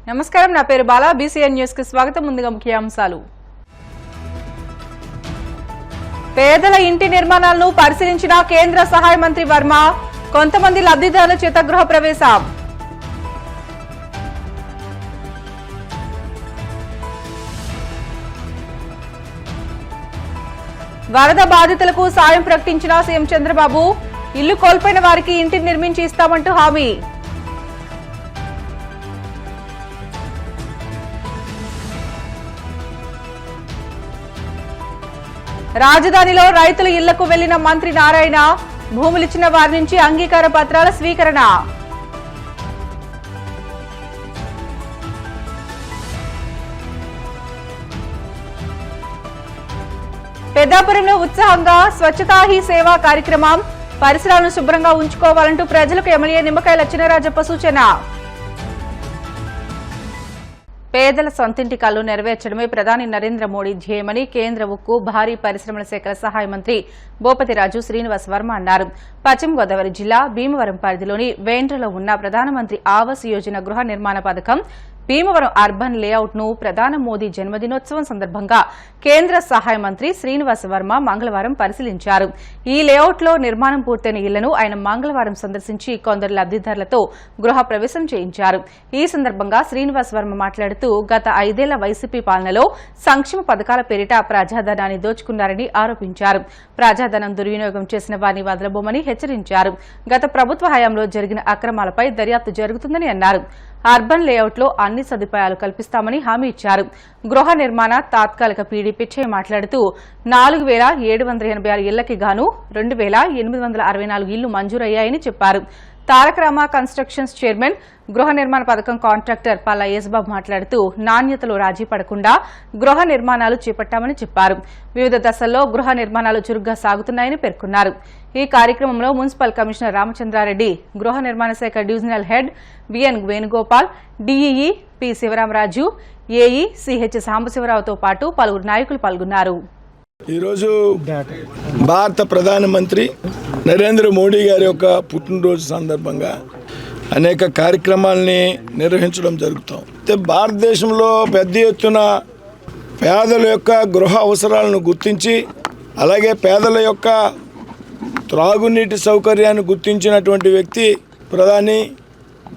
నమస్కారం, నా పేరు బాలా. బీసీఎన్ న్యూస్ కి స్వాగతం. ముందుగా ముఖ్యాంశాలు. పేదల ఇంటి నిర్మాణాలను పరిశీలించిన కేంద్ర సహాయ మంత్రి వర్మ. కొంతమంది లబ్ధిదారుల చేత గృహ ప్రవేశం. వరద బాధితులకు సాయం ప్రకటించిన సీఎం చంద్రబాబు. ఇల్లు కోల్పోయిన వారికి ఇంటిని నిర్మించి ఇస్తామంటూ హామీ. రాజధానిలో రైతుల ఇళ్లకు వెళ్లిన మంత్రి నారాయణ. భూములిచ్చిన వారి నుంచి అంగీకార పత్రాల స్వీకరణ. పెద్దాపురంలో ఉత్సాహంగా స్వచ్ఛతా హీ సేవా కార్యక్రమం. పరిసరాలను శుభ్రంగా ఉంచుకోవాలంటూ ప్రజలకు ఎమ్మెల్యే నిమ్మకాయల చినరాజప్ప సూచన. పేదల సొంతింటి కలను నెరవేర్చడమే ప్రధాని నరేంద్ర మోడీ ధ్యేయమని కేంద్ర ఉక్కు, భారీ పరిశ్రమల శాఖల సహాయ మంత్రి భూపతిరాజు శ్రీనివాస్ వర్మ అన్నారు. పశ్చిమ గోదావరి జిల్లా భీమవరం పరిధిలోని వేండ్రలో ఉన్న ప్రధానమంత్రి ఆవాస్ యోజన గృహ నిర్మాణ పథకం భీమవరం అర్బన్ లేఅవుట్ ను ప్రధాని మోదీ జన్మదినోత్సవం సందర్భంగా కేంద్ర సహాయ మంత్రి శ్రీనివాస్ వర్మ మంగళవారం పరిశీలించారు. ఈ లేఅవుట్ లో నిర్మాణం పూర్తయిన ఇళ్లను ఆయన మంగళవారం సందర్శించి కొందరు లబ్దిదారులతో గృహ ప్రవేశం చేయించారు. ఈ సందర్భంగా శ్రీనివాస్ వర్మ మాట్లాడుతూ గత 5 ఏళ్ల వైసీపీ పాలనలో సంక్షేమ పథకాల పేరిట ప్రజాధనాన్ని దోచుకున్నారని ఆరోపించారు. ప్రజాధనం దుర్వినియోగం చేసిన వారిని వదలబోమని హెచ్చరించారు. గత ప్రభుత్వ హయాంలో జరిగిన అక్రమాలపై దర్యాప్తు జరుగుతుందని అన్నారు. అర్బన్ లేఅవుట్ లో అన్ని సదుపాయాలు కల్పిస్తామని హామీ ఇచ్చారు. గృహ నిర్మాణ తాత్కాలిక పీడీ పిచ్చయ్య మాట్లాడుతూ 4786 ఇళ్లకి గాను 2864 ఇళ్లు మంజూరయ్యాయని చెప్పారు. తారకరామ కన్స్ట్రక్షన్స్ చైర్మన్, గృహ నిర్మాణ పథకం కాంట్రాక్టర్ పల్లా యేసుబాబు మాట్లాడుతూ నాణ్యతలో రాజీ పడకుండా గృహ నిర్మాణాలు చేపట్టామని చెప్పారు. వివిధ దశల్లో గృహ నిర్మాణాలు చురుగ్గా సాగుతున్నాయని పేర్కొన్నారు. ఈ కార్యక్రమంలో మున్సిపల్ కమిషనర్ రామచంద్రారెడ్డి, గృహ నిర్మాణ శాఖ divisional head VN Venugopal, DEE P Sivaramaraju, AE CH సాంబశివరావుతో పాటు పలువురు నాయకులు పాల్గొన్నారు. ఈరోజు భారత ప్రధానమంత్రి నరేంద్ర మోడీ గారి యొక్క పుట్టినరోజు సందర్భంగా అనేక కార్యక్రమాలని నిర్వహించడం జరుగుతుంది. భారతదేశంలో పెద్ద ఎత్తున పేదల యొక్క గృహ అవసరాలను గుర్తించి, అలాగే పేదల యొక్క త్రాగునీటి సౌకర్యాన్ని గుర్తించినటువంటి వ్యక్తి ప్రధాని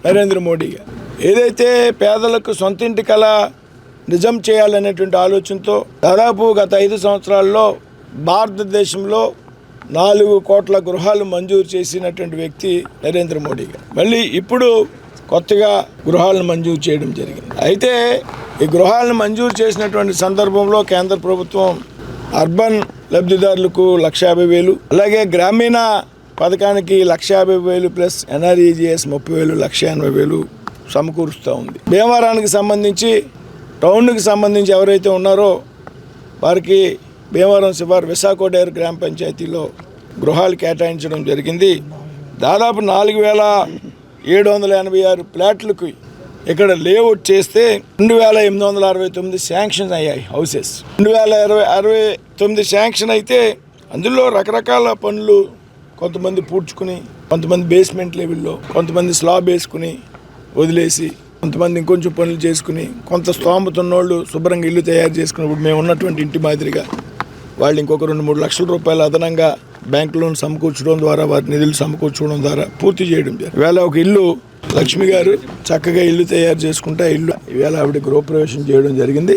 నరేంద్ర మోడీ గారు. ఏదైతే పేదలకు సొంతింటి కళ నిజం చేయాలనేటువంటి ఆలోచనతో దాదాపు గత 5 సంవత్సరాల్లో భారతదేశంలో 4 కోట్ల గృహాలు మంజూరు చేసినటువంటి వ్యక్తి నరేంద్ర మోడీ గారు. మళ్ళీ ఇప్పుడు కొత్తగా గృహాలను మంజూరు చేయడం జరిగింది. అయితే ఈ గృహాలను మంజూరు చేసినటువంటి సందర్భంలో కేంద్ర ప్రభుత్వం అర్బన్ లబ్ధిదారులకు 1,50,000, అలాగే గ్రామీణ పథకానికి 1,50,000 ప్లస్ ఎన్ఆర్ఈజీఎస్ 30,000, 1,80,000 సమకూరుస్తూ ఉంది. భీమవరానికి సంబంధించి, టౌన్కి సంబంధించి ఎవరైతే ఉన్నారో వారికి భీమవరం శివారు విశాఖోడేరు గ్రామ పంచాయతీలో గృహాలు కేటాయించడం జరిగింది. దాదాపు 4,786 ప్లాట్లకు ఇక్కడ లేఅవుట్ చేస్తే 2,869 శాంక్షన్ అయ్యాయి హౌసెస్. 2,069 శాంక్షన్ అయితే అందులో రకరకాల పనులు కొంతమంది పూడ్చుకుని, కొంతమంది బేస్మెంట్ లెవెల్లో, కొంతమంది స్లాబ్ వేసుకుని వదిలేసి, కొంతమంది ఇంకొంచెం పనులు చేసుకుని, కొంత స్తోమత ఉన్నోళ్ళు శుభ్రంగా ఇల్లు తయారు చేసుకున్నప్పుడు మేము ఉన్నటువంటి ఇంటి మాదిరిగా వాళ్ళు ఇంకొక 2-3 లక్షల రూపాయలు అదనంగా బ్యాంకు లోన్ సమకూర్చడం ద్వారా, వారి నిధులు సమకూర్చడం ద్వారా పూర్తి చేయడం జరిగింది. ఇవాళ ఒక ఇల్లు లక్ష్మి గారు చక్కగా ఇల్లు తయారు చేసుకుంటే ఇవాళ ఆవిడ గృహప్రవేశం చేయడం జరిగింది.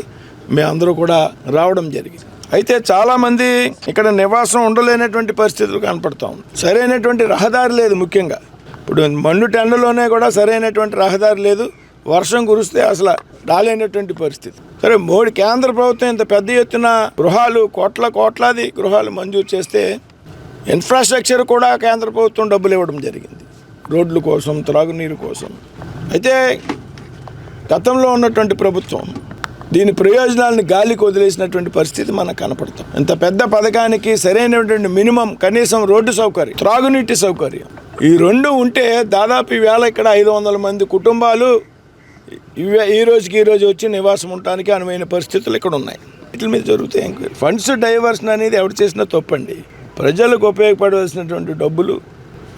మేమందరూ కూడా రావడం జరిగింది. అయితే చాలామంది ఇక్కడ నివాసం ఉండలేనటువంటి పరిస్థితులు కనపడతా ఉంది. సరైనటువంటి రహదారి లేదు. ముఖ్యంగా ఇప్పుడు మండుటెండలోనే కూడా సరైనటువంటి రహదారి లేదు. వర్షం కురిస్తే అసలు రాలేనటువంటి పరిస్థితి. సరే, కేంద్ర ప్రభుత్వం ఇంత పెద్ద ఎత్తున గృహాలు కోట్లాది గృహాలు మంజూరు చేస్తే ఇన్ఫ్రాస్ట్రక్చర్ కూడా కేంద్ర ప్రభుత్వం డబ్బులు ఇవ్వడం జరిగింది, రోడ్ల కోసం, త్రాగునీరు కోసం. అయితే గతంలో ఉన్నటువంటి ప్రభుత్వం దీని ప్రయోజనాలను గాలికి వదిలేసినటువంటి పరిస్థితి మనకు కనపడతాం. ఇంత పెద్ద పథకానికి సరైనటువంటి మినిమం కనీసం రోడ్డు సౌకర్యం, త్రాగునీటి సౌకర్యం, ఈ 2 ఉంటే దాదాపు ఈవేళ ఇక్కడ 500 మంది కుటుంబాలు ఈ రోజు వచ్చి నివాసం ఉండటానికి అనువైన పరిస్థితులు ఇక్కడ ఉన్నాయి. వీటి మీద జరుగుతాయి ఎంక్వైరీ. ఫండ్స్ డైవర్షన్ అనేది ఎవరు చేసినా తప్పండి. ప్రజలకు ఉపయోగపడవలసినటువంటి డబ్బులు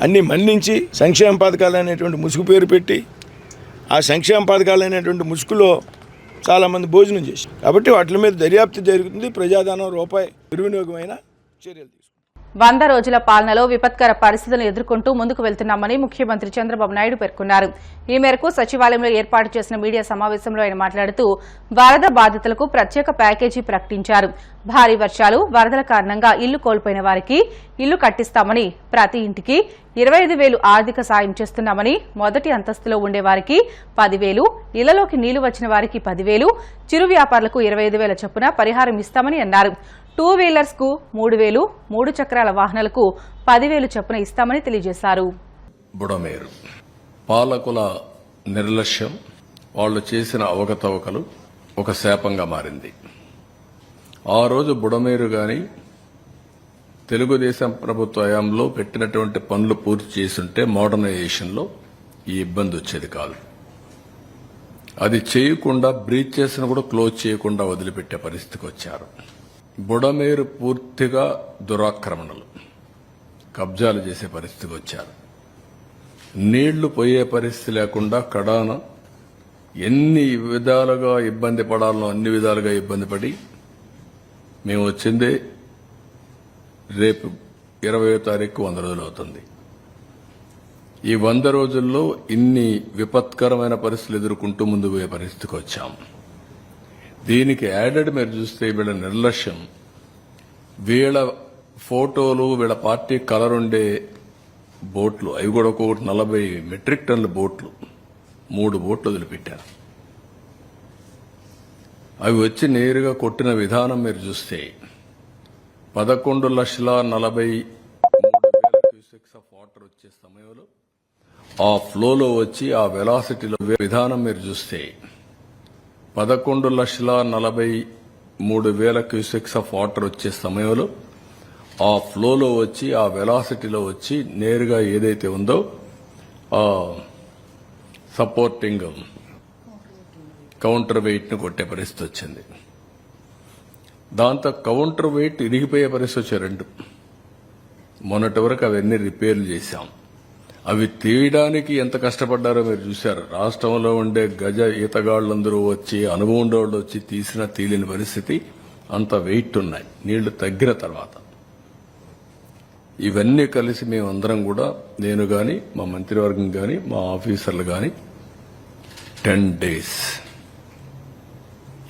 అన్నీ మళ్లించి సంక్షేమ పథకాలు అనేటువంటి ముసుగు పేరు పెట్టి ఆ సంక్షేమ పథకాలు అనేటువంటి ముసుగులో చాలామంది భోజనం చేశారు. కాబట్టి వాటి మీద దర్యాప్తు జరుగుతుంది. ప్రజాధనం రూపాయి దుర్వినియోగమైన చర్యలు తీసుకుంటారు. 100 రోజుల పాలనలో విపత్కర పరిస్థితులను ఎదుర్కొంటూ ముందుకు వెళ్తున్నామని ముఖ్యమంత్రి చంద్రబాబు నాయుడు పేర్కొన్నారు. ఈ మేరకు సచివాలయంలో ఏర్పాటు చేసిన మీడియా సమావేశంలో ఆయన మాట్లాడుతూ వరద బాధితులకు ప్రత్యేక ప్యాకేజీ ప్రకటించారు. భారీ వర్షాలు, వరదల కారణంగా ఇల్లు కోల్పోయిన వారికి ఇల్లు కట్టిస్తామని, ప్రతి ఇంటికి 25,000 ఆర్థిక సాయం చేస్తున్నామని, మొదటి అంతస్తులో ఉండే వారికి 10,000, ఇళ్లలోకి నీళ్లు వచ్చిన వారికి 10,000, చిరు వ్యాపారులకు 25,000 చొప్పున పరిహారం ఇస్తామని అన్నారు. 2 వీలర్స్ కు 3,000, 3 చక్రాల వాహనాలకు 10,000 చొప్పున ఇస్తామని తెలియజేశారు. బుడమేరు పాలకుల నిర్లక్ష్యం, వాళ్ళు చేసిన అవకతవకలు ఒక శాపంగా మారింది. ఆ రోజు బుడమేరు గాని తెలుగుదేశం ప్రభుత్వ హయాంలో పెట్టినటువంటి పనులు పూర్తి చేసుంటే మోడర్నైజేషన్లో ఈ ఇబ్బంది వచ్చేది కాదు. అది చేయకుండా బ్రీచెస్ను కూడా క్లోజ్ చేయకుండా వదిలిపెట్టే పరిస్థితికి వచ్చారు. బుడమేరు పూర్తిగా దురాక్రమణలు, కబ్జాలు చేసే పరిస్థితికి వచ్చారు. నీళ్లు పోయే పరిస్థితి లేకుండా కడాన ఎన్ని విధాలుగా ఇబ్బంది పడాలనో అన్ని విధాలుగా ఇబ్బంది పడి మేము వచ్చిందే రేపు 20వ తారీఖు 100 రోజులు అవుతుంది. ఈ 100 రోజుల్లో ఇన్ని విపత్కరమైన పరిస్థితులు ఎదుర్కొంటూ ముందుకు పోయే పరిస్థితికి వచ్చాం. దీనికి యాడెడ్ మీరు చూస్తే వీళ్ళ నిర్లక్ష్యం, వీళ్ళ ఫోటోలు, వీళ్ళ పార్టీ కలర్ ఉండే బోట్లు, అవి కూడా ఒక్కొక్కటి 40 మెట్రిక్ టన్నుల బోట్లు, 3 బోట్లు వదిలిపెట్టారు. అవి వచ్చి నేరుగా కొట్టిన విధానం మీరు చూస్తే 11,43,000 క్యూసెక్స్ ఆఫ్ వాటర్ వచ్చే సమయంలో ఆ ఫ్లోలో వచ్చి ఆ వెలాసిటీలో విధానం మీరు చూస్తే 11,43,000 క్యూసెక్స్ ఆఫ్ వాటర్ వచ్చే సమయంలో ఆ ఫ్లోలో వచ్చి ఆ వెలాసిటీలో వచ్చి నేరుగా ఏదైతే ఉందో ఆ సపోర్టింగ్ కౌంటర్ వెయిట్ ను కొట్టే పరిస్థితి వచ్చింది. దాంతో కౌంటర్ వెయిట్ ఇరిగిపోయే పరిస్థితి వచ్చాయి 2. మొన్నటి వరకు అవన్నీ రిపేర్లు చేశాం. అవి తీయడానికి ఎంత కష్టపడ్డారో మీరు చూశారు. రాష్ట్రంలో ఉండే గజ ఈతగాళ్లందరూ వచ్చి, అనుభవం ఉండేవాళ్ళు వచ్చి తీసిన తీలిన పరిస్థితి, అంత వెయిట్ ఉన్నాయి నీళ్లు తగ్గిన తర్వాత. ఇవన్నీ కలిసి మేమందరం కూడా, నేను గాని, మా మంత్రివర్గం గాని, మా ఆఫీసర్లు గాని 10 days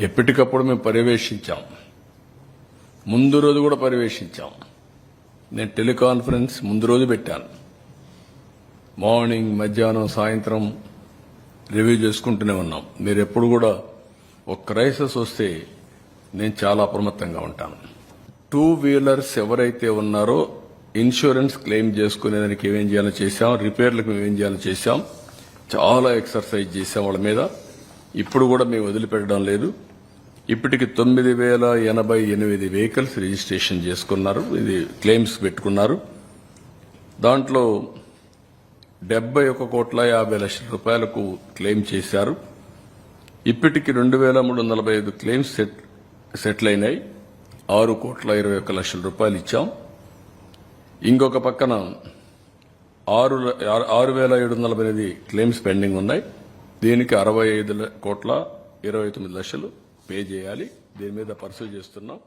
ఎప్పటికప్పుడు మేము పర్యవేక్షించాం. ముందు రోజు కూడా పర్యవేక్షించాం. నేను టెలికాన్ఫరెన్స్ ముందు రోజు పెట్టాను. మార్నింగ్, మధ్యాహ్నం, సాయంత్రం రివ్యూ చేసుకుంటూనే ఉన్నాం. మీరు ఎప్పుడు కూడా ఒక క్రైసిస్ వస్తే నేను చాలా అప్రమత్తంగా ఉంటాను. 2 వీలర్స్ ఎవరైతే ఉన్నారో ఇన్సూరెన్స్ క్లెయిమ్ చేసుకునేదానికి ఏమేం చేయాలో చేశాం, రిపేర్లకు ఏమేం చేయాలో చేశాం, చాలా ఎక్సర్సైజ్ చేశాం వాళ్ళ మీద. ఇప్పుడు కూడా మేము వదిలిపెట్టడం లేదు. ఇప్పటికి 9,088 వెహికల్స్ రిజిస్ట్రేషన్ చేసుకున్నారు, ఇది క్లెయిమ్స్ పెట్టుకున్నారు. దాంట్లో 71,50,00,000 రూపాయలకు క్లెయిమ్ చేశారు. ఇప్పటికి 2,345 క్లెయిమ్స్ సెటిల్ అయినాయి. 6,21,00,000 రూపాయలు ఇచ్చాం. ఇంకొక పక్కన 6,748 క్లెయిమ్స్ పెండింగ్ ఉన్నాయి. దీనికి 65,29,00,000 పే చేయాలి. దీని మీద పర్సూ చేస్తున్నాం.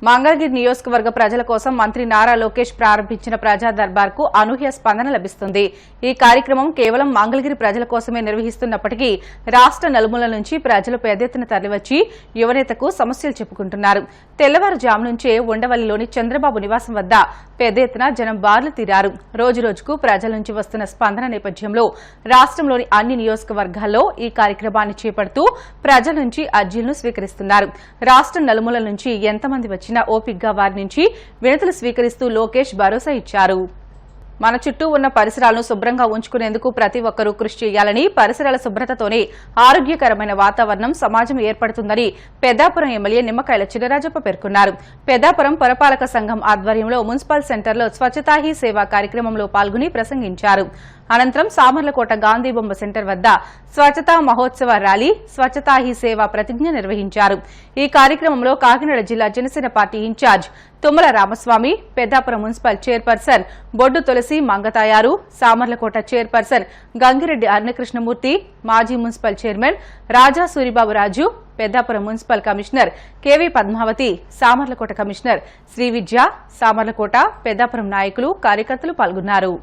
మంగళగిరి నియోజకవర్గ ప్రజల కోసం మంత్రి నారా లోకేష్ ప్రారంభించిన ప్రజా దర్బార్ కు అనూహ్య స్పందన లభిస్తుంది. ఈ కార్యక్రమం కేవలం మంగళగిరి ప్రజల కోసమే నిర్వహిస్తున్నప్పటికీ రాష్ట్ర నలుమూలల నుంచి ప్రజలు పెద్ద ఎత్తున తరలివచ్చి యువనేతకు సమస్యలు చెప్పుకుంటున్నారు. తెల్లవారుజాము నుంచే ఉండవల్లిలోని చంద్రబాబు నివాసం వద్ద పెద్ద ఎత్తున జనం బార్లు తీరారు. రోజురోజుకు ప్రజల నుంచి వస్తున్న స్పందన నేపథ్యంలో రాష్ట్రంలోని అన్ని నియోజకవర్గాల్లో ఈ కార్యక్రమాన్ని చేపడుతూ ప్రజల నుంచి అర్జీలను స్వీకరిస్తున్నారు. రాష్ట్ర నలుమూలల నుంచి ఎంతమంది వచ్చినా ఓపిగ్గా వారి నుంచి వినతులు స్వీకరిస్తూ లోకేష్ భరోసా ఇచ్చారు. మన చుట్టూ ఉన్న పరిసరాలను శుభ్రంగా ఉంచుకునేందుకు ప్రతి ఒక్కరూ కృషి చేయాలని, పరిసరాల శుభ్రతతోనే ఆరోగ్యకరమైన వాతావరణం, సమాజం ఏర్పడుతుందని పెద్దాపురం ఎమ్మెల్యే నిమ్మకాయల చినరాజప్ప పేర్కొన్నారు. పెద్దాపురం పురపాలక సంఘం ఆధ్వర్యంలో మున్సిపల్ సెంటర్లో స్వచ్ఛతా హీ సేవ కార్యక్రమంలో పాల్గొని ప్రసంగించారు. అనంతరం సామర్లకోట గాంధీ బొమ్మ సెంటర్ వద్ద స్వచ్ఛతా మహోత్సవ ర్యాలీ, స్వచ్ఛతా హీ సేవ ప్రతిజ్ఞ నిర్వహించారు. ఈ కార్యక్రమంలో కాకినాడ జిల్లా Janasena party incharge Tummala Ramaswamy, Peddapuram municipal chairperson Boddu Tulasi Mangatayaru, Samarlakota chairperson Gangireddy Arunakrishnamurthy, మాజీ municipal chairman Raja Suribabu Raju, Peddapuram municipal commissioner KV Padmavathi, Samarlakota commissioner Srividya, Samarlakota Peddapuram నాయకులు, కార్యకర్తలు పాల్గొన్నారు.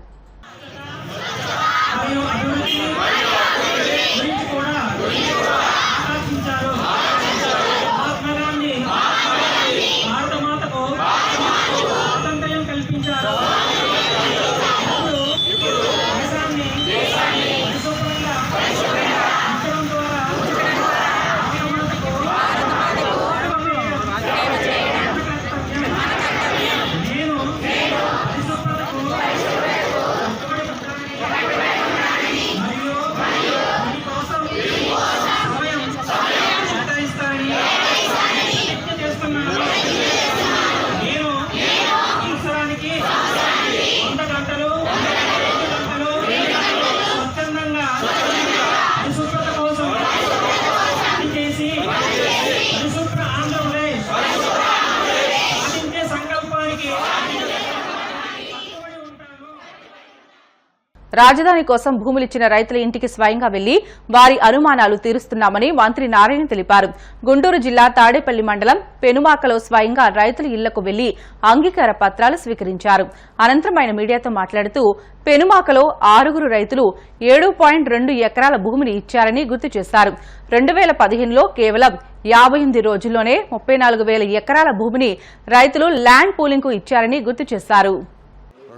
రాజధాని కోసం భూములిచ్చిన రైతుల ఇంటికి స్వయంగా వెళ్లి వారి అనుమానాలు తీరుస్తున్నామని మంత్రి నారాయణ తెలిపారు. గుంటూరు జిల్లా తాడేపల్లి మండలం పెనుమాకలో స్వయంగా రైతుల ఇళ్లకు వెళ్లి అంగీకార పత్రాలు స్వీకరించారు. అనంతరం ఆయన మీడియాతో మాట్లాడుతూ పెనుమాకలో 6 రైతులు 7.2 ఎకరాల భూమిని ఇచ్చారని గుర్తు చేశారు. 2015లో కేవలం 58 రోజుల్లోనే 34,000 ఎకరాల భూమిని రైతులు ల్యాండ్ పూలింగ్ కు ఇచ్చారని గుర్తు చేశారు.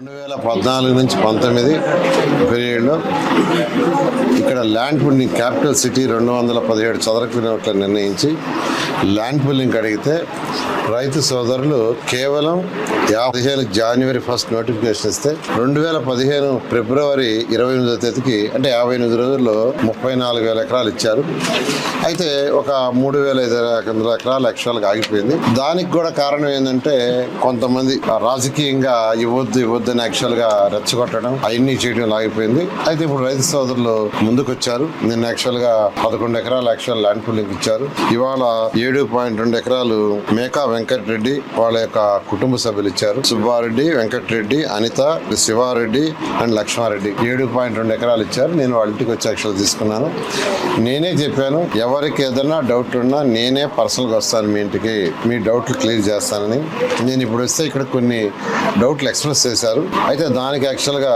2014 నుంచి 19 పీరియడ్లో ఇక్కడ ల్యాండ్ పూలింగ్ క్యాపిటల్ సిటీ 217 చదరపు కిలోమీటర్లు నిర్ణయించి ల్యాండ్ పూలింగ్ అడిగితే రైతు సోదరులు కేవలం 2015 జనవరి 1 నోటిఫికేషన్ ఇస్తే 2015 ఫిబ్రవరి 28వ తేదీకి అంటే 58 రోజుల్లో 34,000 ఎకరాలు ఇచ్చారు. అయితే ఒక 3,500 ఎకరాలు యాక్చువల్గా ఆగిపోయింది. దానికి కూడా కారణం ఏంటంటే కొంతమంది రాజకీయంగా ఇవ్వద్దని యాక్చువల్గా రెచ్చగొట్టడం అవన్నీ చేయడం ఆగిపోయింది. అయితే ఇప్పుడు రైతు సోదరులు ముందుకు వచ్చారు. నిన్న యాక్చువల్గా 11 ఎకరాలు యాక్చువల్ ల్యాండ్ పూలింగ్ ఇచ్చారు. ఇవాళ 7.2 ఎకరాలు మేకా వెంకటరెడ్డి వాళ్ళ యొక్క కుటుంబ సభ్యులు ఇచ్చారు. సుబ్బారెడ్డి, వెంకటరెడ్డి, అనిత, శివారెడ్డి అండ్ లక్ష్మారెడ్డి 7.2 ఎకరాలు ఇచ్చారు. నేను వాళ్ళ ఇంటికి వచ్చి యాక్చువల్ తీసుకున్నాను. నేనే చెప్పాను, ఎవరికి ఏదైనా డౌట్ ఉన్నా నేనే పర్సనల్గా వస్తాను మీ ఇంటికి, మీ డౌట్లు క్లియర్ చేస్తానని. నేను ఇప్పుడు వస్తే ఇక్కడ కొన్ని డౌట్లు ఎక్స్ప్రెస్ చేశారు. అయితే దానికి యాక్చువల్గా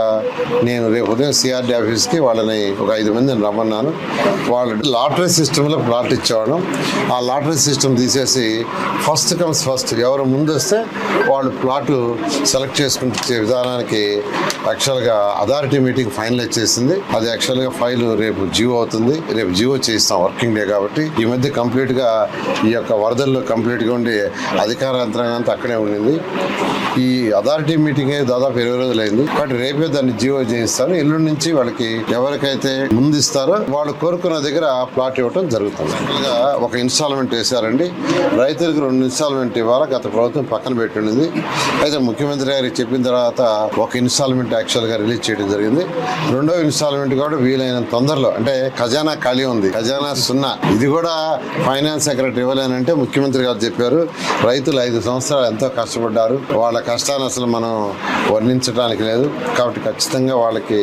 నేను రేపు ఉదయం సిఆర్డీ ఆఫీస్కి వాళ్ళని ఒక 5 మందిని రమ్మన్నాను. వాళ్ళు లాటరీ సిస్టంలో ప్లాట్ ఇచ్చేవాళ్ళం. ఆ లాటరీ సిస్టమ్ తీసేసి ఫస్ట్ కమ్స్ ఫస్ట్ ఎవరు ముందు వస్తే వాళ్ళు ప్లాటు సెలెక్ట్ చేసుకుంటే విధానానికి యాక్చువల్గా అథారిటీ మీటింగ్ ఫైనలైజ్ చేసింది. అది యాక్చువల్గా ఫైల్ రేపు జియో అవుతుంది. రేపు జియో చేయిస్తాం, వర్కింగ్ డే కాబట్టి. ఈ మధ్య కంప్లీట్గా ఈ యొక్క వరదల్లో కంప్లీట్గా ఉండి అధికార యంత్రాంగం అంతా అక్కడే ఉండింది. ఈ అథారిటీ మీటింగ్ దాదాపు 20 రోజులైంది. కాబట్టి రేపే దాన్ని జియో చేయిస్తాను. ఎల్లుండి నుంచి వాళ్ళకి ఎవరికైతే ముందు ఇస్తారో వాళ్ళు కోరుకున్న దగ్గర ప్లాట్ ఇవ్వడం జరుగుతుంది. యాక్చువల్గా ఒక ఇన్స్టాల్మెంట్ వేశారండి. రైతులకు 2 ఇన్స్టాల్మెంట్ ఇవ్వాలి. గత ప్రభుత్వం పక్కన పెట్టింది. అయితే ముఖ్యమంత్రి గారికి చెప్పిన తర్వాత ఒక ఇన్స్టాల్మెంట్ యాక్చువల్గా రిలీజ్ చేయడం జరిగింది. 2వ ఇన్స్టాల్మెంట్ కూడా వీలైన తొందరలో, అంటే ఖజానా ఖాళీ ఉంది, ఖజానా 0. ఇది కూడా ఫైనాన్స్ సెక్రటరీ ఇవ్వలేనంటే ముఖ్యమంత్రి గారు చెప్పారు. రైతులు 5 సంవత్సరాలు ఎంతో కష్టపడ్డారు. వాళ్ళ కష్టాన్ని అసలు మనం వర్ణించడానికి లేదు. కాబట్టి ఖచ్చితంగా వాళ్ళకి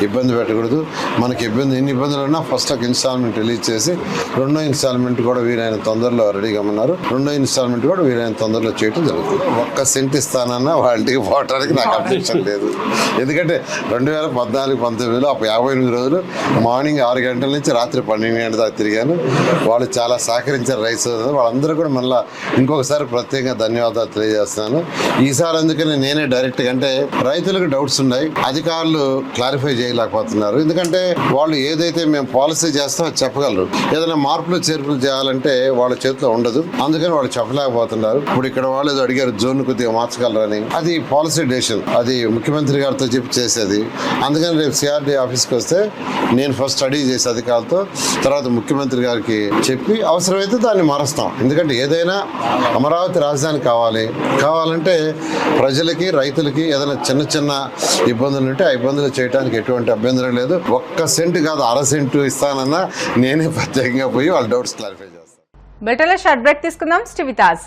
ఇబ్బంది పెట్టకూడదు. మనకి ఎన్ని ఇబ్బందులు ఉన్నా ఫస్ట్ ఒక ఇన్స్టాల్మెంట్ రిలీజ్ చేసి 2వ ఇన్స్టాల్మెంట్ కూడా వీలైన తొందరలో రెడీగా ఉన్నారు. 2వ ఇన్స్టాల్మెంట్ కూడా వీలైన తొందరలో చేయడం జరుగుతుంది. 1 సెంట్ ఇస్తానన్నా వాళ్ళకి పోవటానికి నాకు అబ్జెక్షన్ లేదు. ఎందుకంటే 2014-19లో 58 రోజులు మార్నింగ్ 6 గంటల నుంచి రాత్రి 12 గంటల దాకా తిరిగాను. వాళ్ళు చాలా సహకరించారు రైతు. వాళ్ళందరూ కూడా మళ్ళీ ఇంకొకసారి ప్రత్యేకంగా ధన్యవాదాలు తెలియజేస్తున్నాను. ఈసారి అందుకని నేనే డైరెక్ట్గా, అంటే రైతులకు డౌట్స్ ఉన్నాయి, అధికారులు క్లారిఫై చేయలేకపోతున్నారు. ఎందుకంటే వాళ్ళు ఏదైతే మేము పాలసీ చేస్తామో అది చెప్పగలరు. ఏదైనా మార్పులు చేర్పులు చేయాలంటే వాళ్ళ చేతిలో ఉండదు. అందుకని వాళ్ళు చెప్పలేకపోతున్నారు. ఇప్పుడు ఇక్కడ వాళ్ళు ఏదో అడిగారు జోన్ కొద్దిగా మార్చగలరని. అది పాలసీ డెసిషన్, అది ముఖ్యమంత్రి గారితో చెప్పి చేసేది. అందుకని రేపు సిఆర్డీ ఆఫీస్కి వస్తే నేను ఫస్ట్ స్టడీ చేసి అధికారులతో, తర్వాత ముఖ్యమంత్రి గారికి చెప్పి అవసరమైతే దాన్ని మారుస్తాం. ఎందుకంటే ఏదైనా అమరావతి రాజధాని కావాలంటే ప్రజలకి రైతులకి ఏదైనా ఏదైనా చిన్న చిన్న ఇబ్బందులు ఉంటే ఆ ఇబ్బందులు చేయడానికి ఎటువంటి అభ్యంతరం లేదు. 1 సెంట్ కాదు 1/2 సెంటు ఇస్తానన్నా నేనే ప్రత్యేకంగా పోయి వాళ్ళ డౌట్స్ క్లారిఫై చేస్తాను. బెటర్లో షార్ట్ బ్రేక్ తీసుకుందాం. స్టివితాజ్.